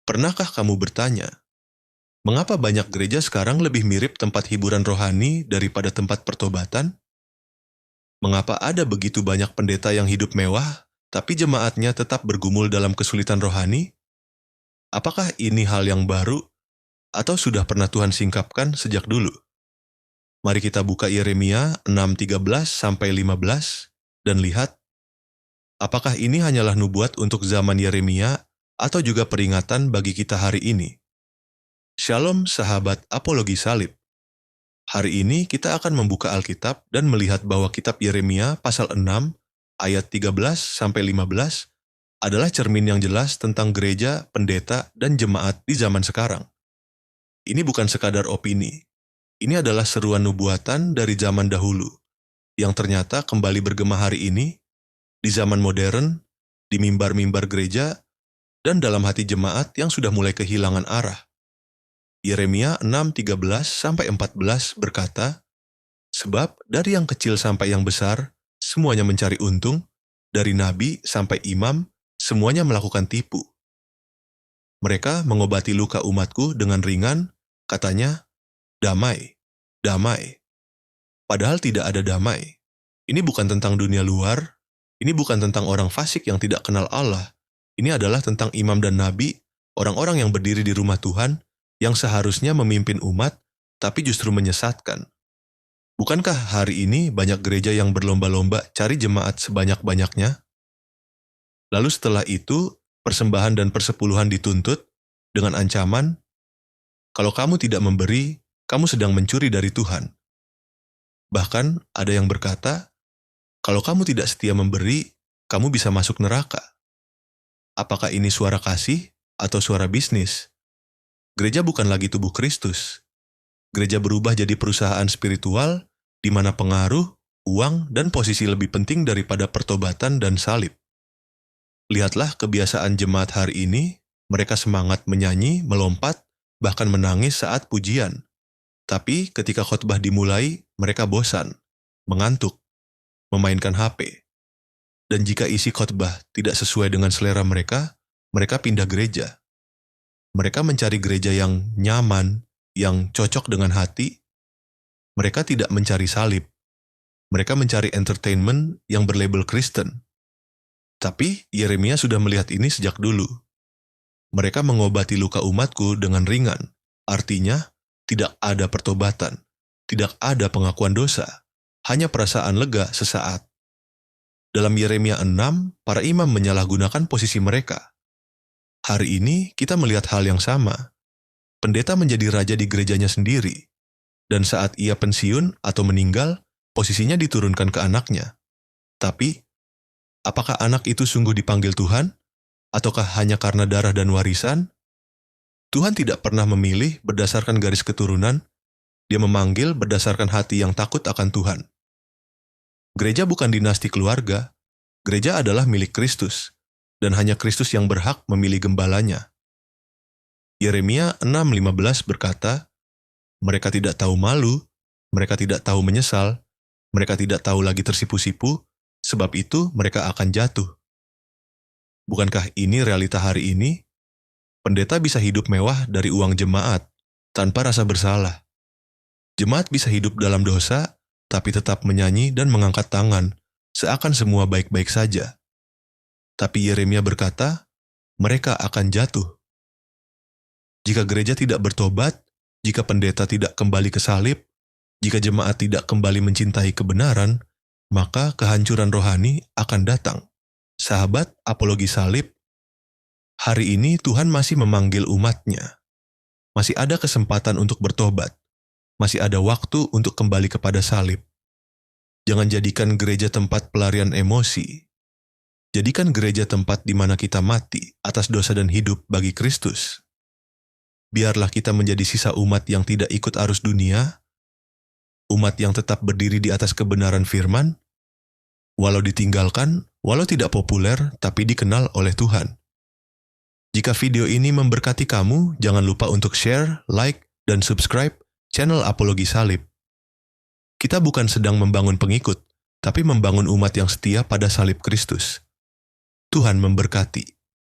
Pernahkah kamu bertanya, mengapa banyak gereja sekarang lebih mirip tempat hiburan rohani daripada tempat pertobatan? Mengapa ada begitu banyak pendeta yang hidup mewah, tapi jemaatnya tetap bergumul dalam kesulitan rohani? Apakah ini hal yang baru, atau sudah pernah Tuhan singkapkan sejak dulu? Mari kita buka Yeremia 6:13-15 dan lihat, apakah ini hanyalah nubuat untuk zaman Yeremia atau juga peringatan bagi kita hari ini? Shalom sahabat apologi salib. Hari ini kita akan membuka Alkitab dan melihat bahwa kitab Yeremia pasal 6 ayat 13-15 adalah cermin yang jelas tentang gereja, pendeta, dan jemaat di zaman sekarang. Ini bukan sekadar opini. Ini adalah seruan nubuatan dari zaman dahulu, yang ternyata kembali bergema hari ini, di zaman modern, di mimbar-mimbar gereja, dan dalam hati jemaat yang sudah mulai kehilangan arah. Yeremia 6:13-14 berkata, sebab dari yang kecil sampai yang besar, semuanya mencari untung, dari nabi sampai imam, semuanya melakukan tipu. Mereka mengobati luka umatku dengan ringan, katanya, damai, damai. Padahal tidak ada damai. Ini bukan tentang dunia luar, ini bukan tentang orang fasik yang tidak kenal Allah. Ini adalah tentang imam dan nabi, orang-orang yang berdiri di rumah Tuhan, yang seharusnya memimpin umat, tapi justru menyesatkan. Bukankah hari ini banyak gereja yang berlomba-lomba cari jemaat sebanyak-banyaknya? Lalu setelah itu, persembahan dan persepuluhan dituntut dengan ancaman, kalau kamu tidak memberi, kamu sedang mencuri dari Tuhan. Bahkan ada yang berkata, kalau kamu tidak setia memberi, kamu bisa masuk neraka. Apakah ini suara kasih atau suara bisnis? Gereja bukan lagi tubuh Kristus. Gereja berubah jadi perusahaan spiritual di mana pengaruh, uang, dan posisi lebih penting daripada pertobatan dan salib. Lihatlah kebiasaan jemaat hari ini, mereka semangat menyanyi, melompat, bahkan menangis saat pujian. Tapi ketika khotbah dimulai, mereka bosan, mengantuk, memainkan HP. Dan jika isi khotbah tidak sesuai dengan selera mereka pindah gereja. Mereka mencari gereja yang nyaman, yang cocok dengan hati. Mereka tidak mencari salib. Mereka mencari entertainment yang berlabel Kristen. Tapi Yeremia sudah melihat ini sejak dulu. Mereka mengobati luka umatku dengan ringan. Artinya, tidak ada pertobatan, tidak ada pengakuan dosa, hanya perasaan lega sesaat. Dalam Yeremia 6, para imam menyalahgunakan posisi mereka. Hari ini kita melihat hal yang sama. Pendeta menjadi raja di gerejanya sendiri, dan saat ia pensiun atau meninggal, posisinya diturunkan ke anaknya. Tapi, apakah anak itu sungguh dipanggil Tuhan? Ataukah hanya karena darah dan warisan? Tuhan tidak pernah memilih berdasarkan garis keturunan, Dia memanggil berdasarkan hati yang takut akan Tuhan. Gereja bukan dinasti keluarga, gereja adalah milik Kristus, dan hanya Kristus yang berhak memilih gembalanya. Yeremia 6:15 berkata, mereka tidak tahu malu, mereka tidak tahu menyesal, mereka tidak tahu lagi tersipu-sipu, sebab itu mereka akan jatuh. Bukankah ini realita hari ini? Pendeta bisa hidup mewah dari uang jemaat, tanpa rasa bersalah. Jemaat bisa hidup dalam dosa, tapi tetap menyanyi dan mengangkat tangan, seakan semua baik-baik saja. Tapi Yeremia berkata, mereka akan jatuh. Jika gereja tidak bertobat, jika pendeta tidak kembali ke salib, jika jemaat tidak kembali mencintai kebenaran, maka kehancuran rohani akan datang. Sahabat apologi salib, hari ini Tuhan masih memanggil umatnya. Masih ada kesempatan untuk bertobat. Masih ada waktu untuk kembali kepada salib. Jangan jadikan gereja tempat pelarian emosi. Jadikan gereja tempat di mana kita mati atas dosa dan hidup bagi Kristus. Biarlah kita menjadi sisa umat yang tidak ikut arus dunia, umat yang tetap berdiri di atas kebenaran firman, walau ditinggalkan, walau tidak populer, tapi dikenal oleh Tuhan. Jika video ini memberkati kamu, jangan lupa untuk share, like, dan subscribe channel Apologi Salib. Kita bukan sedang membangun pengikut, tapi membangun umat yang setia pada salib Kristus. Tuhan memberkati.